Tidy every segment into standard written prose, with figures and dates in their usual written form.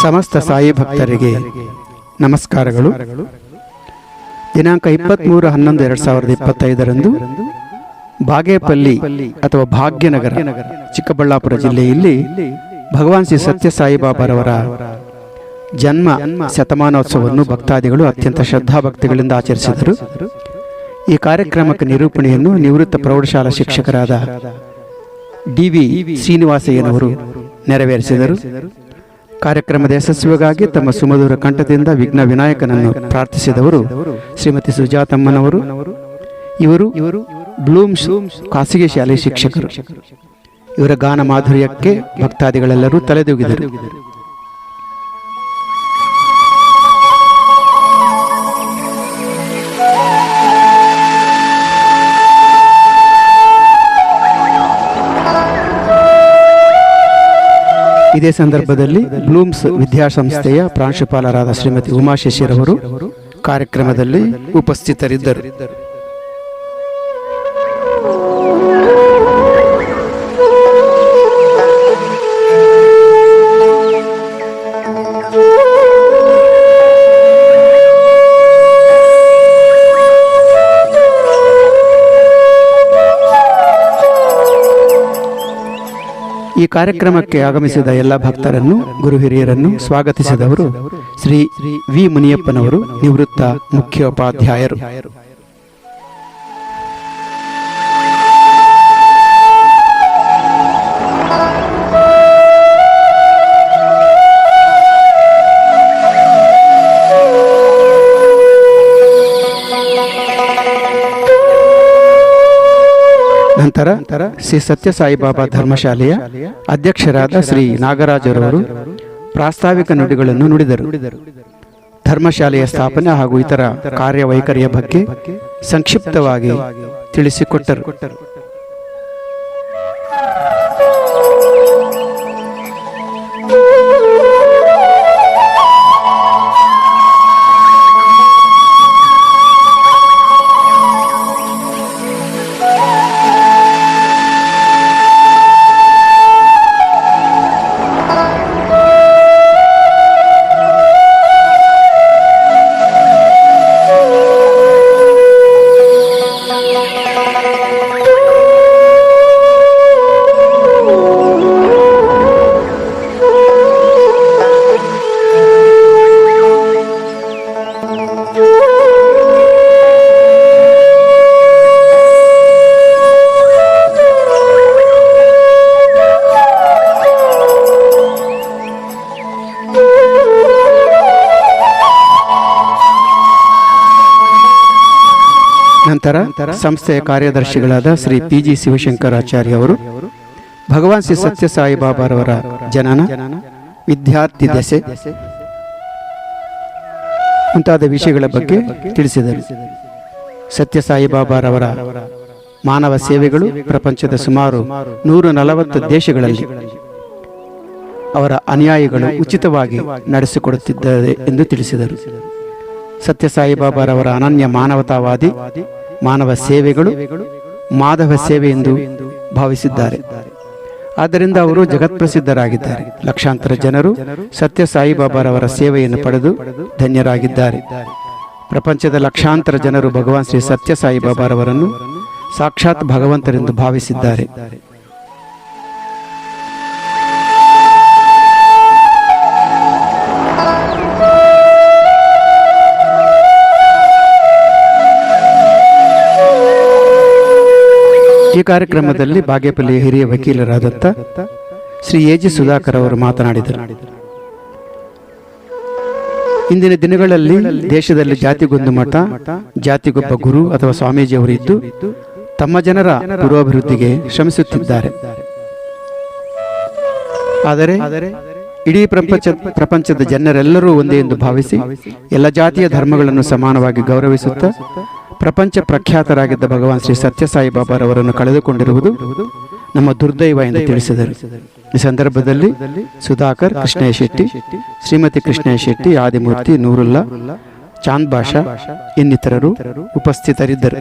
ಸಮಸ್ತ ಸಾಯಿ ಭಕ್ತರಿಗೆ ನಮಸ್ಕಾರಗಳು. ದಿನಾಂಕ 23/11/2025 ಬಾಗೇಪಲ್ಲಿ ಅಥವಾ ಭಾಗ್ಯನಗರ, ಚಿಕ್ಕಬಳ್ಳಾಪುರ ಜಿಲ್ಲೆಯಲ್ಲಿ ಭಗವಾನ್ ಶ್ರೀ ಸತ್ಯ ಸಾಯಿಬಾಬಾರವರ ಜನ್ಮ ಶತಮಾನೋತ್ಸವವನ್ನು ಭಕ್ತಾದಿಗಳು ಅತ್ಯಂತ ಶ್ರದ್ಧಾಭಕ್ತಿಗಳಿಂದ ಆಚರಿಸಿದರು. ಈ ಕಾರ್ಯಕ್ರಮಕ್ಕೆ ನಿರೂಪಣೆಯನ್ನು ನಿವೃತ್ತ ಪ್ರೌಢಶಾಲಾ ಶಿಕ್ಷಕರಾದ ಡಿ.ವಿ. ಶ್ರೀನಿವಾಸಯ್ಯನವರು ನೆರವೇರಿಸಿದರು. ಕಾರ್ಯಕ್ರಮದ ಯಶಸ್ವಿಗಾಗಿ ತಮ್ಮ ಸುಮಧುರ ಕಂಠದಿಂದ ವಿಘ್ನ ವಿನಾಯಕನನ್ನು ಪ್ರಾರ್ಥಿಸಿದವರು ಶ್ರೀಮತಿ ಸುಜಾತಮ್ಮನವರು. ಇವರು ಬ್ಲೂಮ್ಸ್ ಖಾಸಗಿ ಶಾಲೆ ಶಿಕ್ಷಕರು. ಇವರ ಗಾನ ಮಾಧುರ್ಯಕ್ಕೆ ಭಕ್ತಾದಿಗಳೆಲ್ಲರೂ ತಲೆದೂಗಿದರು. ಇದೇ ಸಂದರ್ಭದಲ್ಲಿ ಬ್ಲೂಮ್ಸ್ ವಿದ್ಯಾಸಂಸ್ಥೆಯ ಪ್ರಾಂಶುಪಾಲರಾದ ಶ್ರೀಮತಿ ಉಮಾಶೇಷಿರವರು ಕಾರ್ಯಕ್ರಮದಲ್ಲಿ ಉಪಸ್ಥಿತರಿದ್ದರು. ಈ ಕಾರ್ಯಕ್ರಮಕ್ಕೆ ಆಗಮಿಸಿದ ಎಲ್ಲ ಭಕ್ತರನ್ನು, ಗುರು ಹಿರಿಯರನ್ನು ಸ್ವಾಗತಿಸಿದವರು ಶ್ರೀ ವಿ. ಮುನಿಯಪ್ಪನವರು, ನಿವೃತ್ತ ಮುಖ್ಯೋಪಾಧ್ಯಾಯರು. ನಂತರ ಶ್ರೀ ಸತ್ಯ ಸಾಯಿಬಾಬಾ ಧರ್ಮಶಾಲೆಯ ಅಧ್ಯಕ್ಷರಾದ ಶ್ರೀ ನಾಗರಾಜರವರು ಪ್ರಾಸ್ತಾವಿಕ ನುಡಿಗಳನ್ನು ನುಡಿದರು. ಧರ್ಮಶಾಲೆಯ ಸ್ಥಾಪನೆ ಹಾಗೂ ಇತರ ಕಾರ್ಯವೈಖರಿಯ ಬಗ್ಗೆ ಸಂಕ್ಷಿಪ್ತವಾಗಿ ತಿಳಿಸಿಕೊಟ್ಟರು. ನಂತರ ಸಂಸ್ಥೆಯ ಕಾರ್ಯದರ್ಶಿಗಳಾದ ಶ್ರೀ ಪಿ.ಜಿ. ಶಿವಶಂಕರಾಚಾರ್ಯ ಅವರು ಭಗವಾನ್ ಶ್ರೀ ಸತ್ಯ ಸಾಯಿಬಾಬಾರವರ ಜನನ, ವಿದ್ಯಾರ್ಥಿ ದಶೆ ಮುಂತಾದ ವಿಷಯಗಳ ಬಗ್ಗೆ ತಿಳಿಸಿದರು. ಸತ್ಯ ಸಾಯಿಬಾಬಾರವರ ಮಾನವ ಸೇವೆಗಳು ಪ್ರಪಂಚದ ಸುಮಾರು 140 ದೇಶಗಳಲ್ಲಿ ಅವರ ಅನುಯಾಯಿಗಳು ಉಚಿತವಾಗಿ ನಡೆಸಿಕೊಡುತ್ತಿದ್ದಾರೆ ಎಂದು ತಿಳಿಸಿದರು. ಸತ್ಯ ಸಾಯಿಬಾಬಾರವರ ಅನನ್ಯ ಮಾನವತಾವಾದಿ ಮಾನವ ಸೇವೆಗಳು ಮಾಧವ ಸೇವೆ ಎಂದು ಭಾವಿಸಿದ್ದಾರೆ. ಆದ್ದರಿಂದ ಅವರು ಜಗತ್ಪ್ರಸಿದ್ಧರಾಗಿದ್ದಾರೆ. ಲಕ್ಷಾಂತರ ಜನರು ಸತ್ಯ ಸಾಯಿಬಾಬಾರವರ ಸೇವೆಯನ್ನು ಪಡೆದು ಧನ್ಯರಾಗಿದ್ದಾರೆ. ಪ್ರಪಂಚದ ಲಕ್ಷಾಂತರ ಜನರು ಭಗವಾನ್ ಶ್ರೀ ಸತ್ಯ ಸಾಯಿಬಾಬಾರವರನ್ನು ಸಾಕ್ಷಾತ್ ಭಗವಂತರೆಂದು ಭಾವಿಸಿದ್ದಾರೆ. ಈ ಕಾರ್ಯಕ್ರಮದಲ್ಲಿ ಬಾಗೇಪಲ್ಲಿಯ ಹಿರಿಯ ವಕೀಲರಾದಂಥ ಶ್ರೀ ಎ.ಜಿ. ಸುಧಾಕರ್ ಅವರು ಮಾತನಾಡಿದರು. ಇಂದಿನ ದಿನಗಳಲ್ಲಿ ದೇಶದಲ್ಲಿ ಜಾತಿಗೊಂದು ಮಠ, ಜಾತಿಗೊಬ್ಬ ಗುರು ಅಥವಾ ಸ್ವಾಮೀಜಿಯವರು ಇದ್ದು ತಮ್ಮ ಜನರ ಪುರೋಭಿವೃದ್ಧಿಗೆ ಶ್ರಮಿಸುತ್ತಿದ್ದಾರೆ. ಆದರೆ ಇಡೀ ಪ್ರಪಂಚದ ಜನರೆಲ್ಲರೂ ಒಂದೇ ಎಂದು ಭಾವಿಸಿ ಎಲ್ಲ ಜಾತಿಯ ಧರ್ಮಗಳನ್ನು ಸಮಾನವಾಗಿ ಗೌರವಿಸುತ್ತಾ ಪ್ರಪಂಚ ಪ್ರಖ್ಯಾತರಾಗಿದ್ದ ಭಗವಾನ್ ಶ್ರೀ ಸತ್ಯ ಸಾಯಿಬಾಬಾರವರನ್ನು ಕಳೆದುಕೊಂಡಿರುವುದು ನಮ್ಮ ದುರ್ದೈವ ಎಂದು ತಿಳಿಸಿದರು. ಈ ಸಂದರ್ಭದಲ್ಲಿ ಸುಧಾಕರ್, ಕೃಷ್ಣಯ್ಯ ಶೆಟ್ಟಿ, ಶ್ರೀಮತಿ ಕೃಷ್ಣಯ್ಯ ಶೆಟ್ಟಿ, ಆದಿಮೂರ್ತಿ, ನೂರುಲ್ಲಾ, ಚಾಂದ್ ಬಾಷಾ ಇನ್ನಿತರರು ಉಪಸ್ಥಿತರಿದ್ದರು.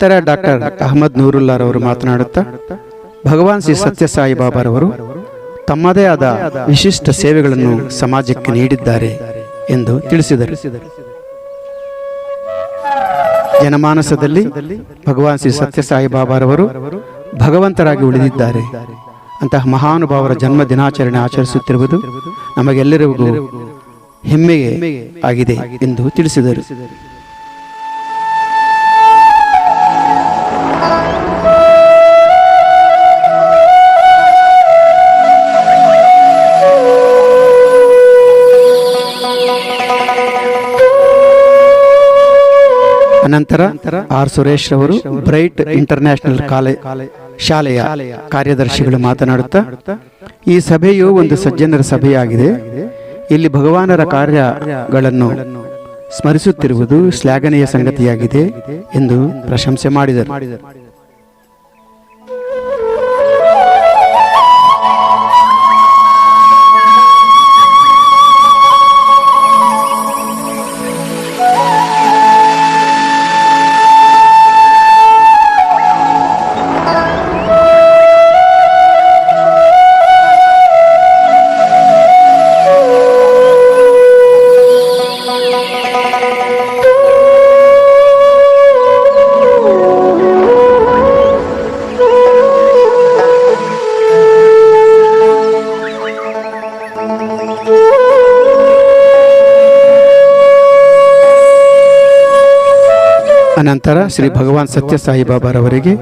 ನಂತರ ಡಾಕ್ಟರ್ ಅಹಮದ್ ನೂರುಲ್ಲಾರವರು ಮಾತನಾಡುತ್ತಾ ಭಗವಾನ್ ಶ್ರೀ ಸತ್ಯಸಾಯಿ ಬಾಬಾರವರು ತಮ್ಮದೇ ಆದ ವಿಶಿಷ್ಟ ಸೇವೆಗಳನ್ನು ಸಮಾಜಕ್ಕೆ ನೀಡಿದ್ದಾರೆ ಎಂದು ತಿಳಿಸಿದರು. ಜನಮಾನಸದಲ್ಲಿ ಭಗವಾನ್ ಶ್ರೀ ಸತ್ಯಸಾಯಿ ಬಾಬಾರವರು ಭಗವಂತರಾಗಿ ಉಳಿದಿದ್ದಾರೆ. ಅಂತಹ ಮಹಾನುಭಾವರ ಜನ್ಮ ದಿನಾಚರಣೆ ಆಚರಿಸುತ್ತಿರುವುದು ನಮಗೆಲ್ಲರಿಗೂ ಹೆಮ್ಮೆಗೆ ಆಗಿದೆ ಎಂದು ತಿಳಿಸಿದರು. ಅನಂತರ ಆರ್ ಸುರೇಶ್ ರವರು ಬ್ರೈಟ್ ಇಂಟರ್ನ್ಯಾಷನಲ್ ಶಾಲೆಯ ಕಾರ್ಯದರ್ಶಿಗಳು ಮಾತನಾಡುತ್ತಾ ಈ ಸಭೆಯು ಒಂದು ಸಜ್ಜನರ ಸಭೆಯಾಗಿದೆ. ಇಲ್ಲಿ ಭಗವಾನರ ಕಾರ್ಯಗಳನ್ನು ಸ್ಮರಿಸುತ್ತಿರುವುದು ಶ್ಲಾಘನೀಯ ಸಂಗತಿಯಾಗಿದೆ ಎಂದು ಪ್ರಶಂಸೆ ಮಾಡಿದರು. ಅನಂತರ ಶ್ರೀ ಭಗವಾನ್ ಸತ್ಯಸಾಯಿ ಬಾಬಾರವರಿಗೆ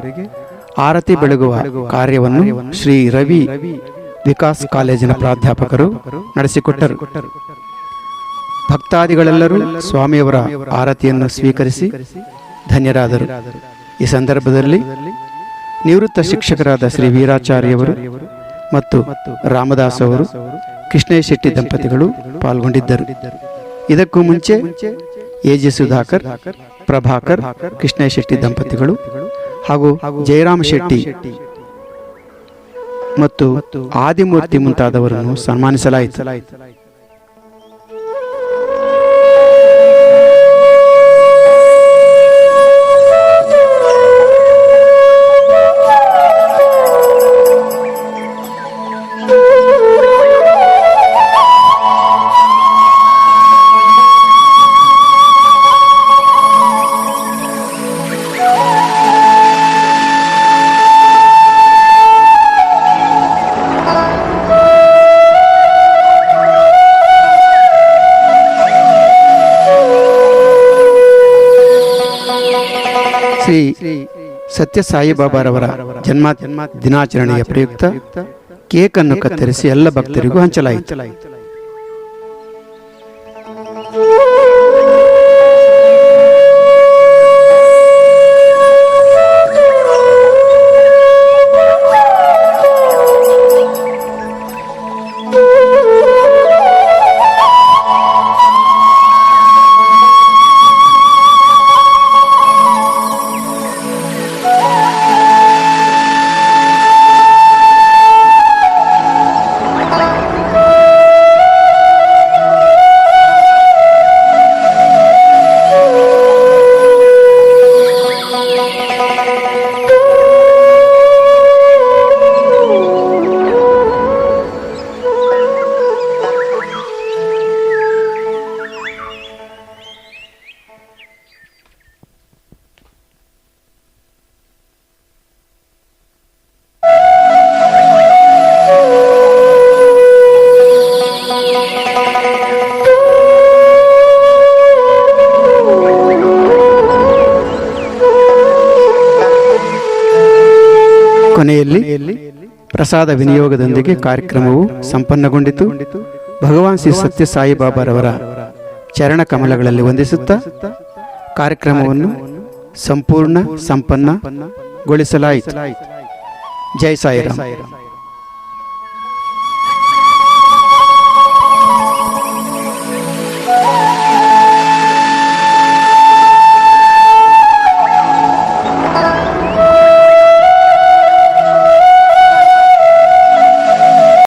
ಆರತಿ ಬೆಳಗುವ ಕಾರ್ಯವನ್ನು ಶ್ರೀ ರವಿ ವಿಕಾಸ್ ಕಾಲೇಜಿನ ಪ್ರಾಧ್ಯಾಪಕರು ನಡೆಸಿಕೊಟ್ಟರು. ಭಕ್ತಾದಿಗಳೆಲ್ಲರೂ ಸ್ವಾಮಿಯವರ ಆರತಿಯನ್ನು ಸ್ವೀಕರಿಸಿ ಧನ್ಯರಾದರು. ಈ ಸಂದರ್ಭದಲ್ಲಿ ನಿವೃತ್ತ ಶಿಕ್ಷಕರಾದ ಶ್ರೀ ವೀರಾಚಾರ್ಯವರು ಮತ್ತು ರಾಮದಾಸ್ ಅವರು ಕೃಷ್ಣಯ್ಯ ಶೆಟ್ಟಿ ದಂಪತಿಗಳು ಪಾಲ್ಗೊಂಡಿದ್ದರು. ಇದಕ್ಕೂ ಮುಂಚೆ ಎಜಿ ಸುಧಾಕರ್, ಪ್ರಭಾಕರ್, ಕೃಷ್ಣಯ್ಯ ಶೆಟ್ಟಿ ದಂಪತಿಗಳು ಹಾಗೂ ಜಯರಾಮ ಶೆಟ್ಟಿ ಮತ್ತು ಆದಿಮೂರ್ತಿ ಮುಂತಾದವರನ್ನು ಸನ್ಮಾನಿಸಲಾಯಿತು. ಶ್ರೀ ಸತ್ಯಸಾಯಿ ಬಾಬಾರವರ ಜನ್ಮ ದಿನಾಚರಣೆಯ ಪ್ರಯುಕ್ತ ಕೇಕ್ ಅನ್ನು ಕತ್ತರಿಸಿ ಎಲ್ಲ ಭಕ್ತರಿಗೂ ಹಂಚಲಾಯಿತು. ಕೊನೆಯಲ್ಲಿ ಪ್ರಸಾದ ವಿನಿಯೋಗದೊಂದಿಗೆ ಕಾರ್ಯಕ್ರಮವು ಸಂಪನ್ನಗೊಂಡಿತು. ಭಗವಾನ್ ಶ್ರೀ ಸತ್ಯಸಾಯಿ ಬಾಬಾರವರ ಚರಣ ಕಮಲಗಳಲ್ಲಿ ವಂದಿಸುತ್ತಾ ಕಾರ್ಯಕ್ರಮವನ್ನು ಸಂಪೂರ್ಣ ಸಂಪನ್ನಗೊಳಿಸಲಾಯಿತು. ಜೈ ಸಾಯಿರಾಮ್.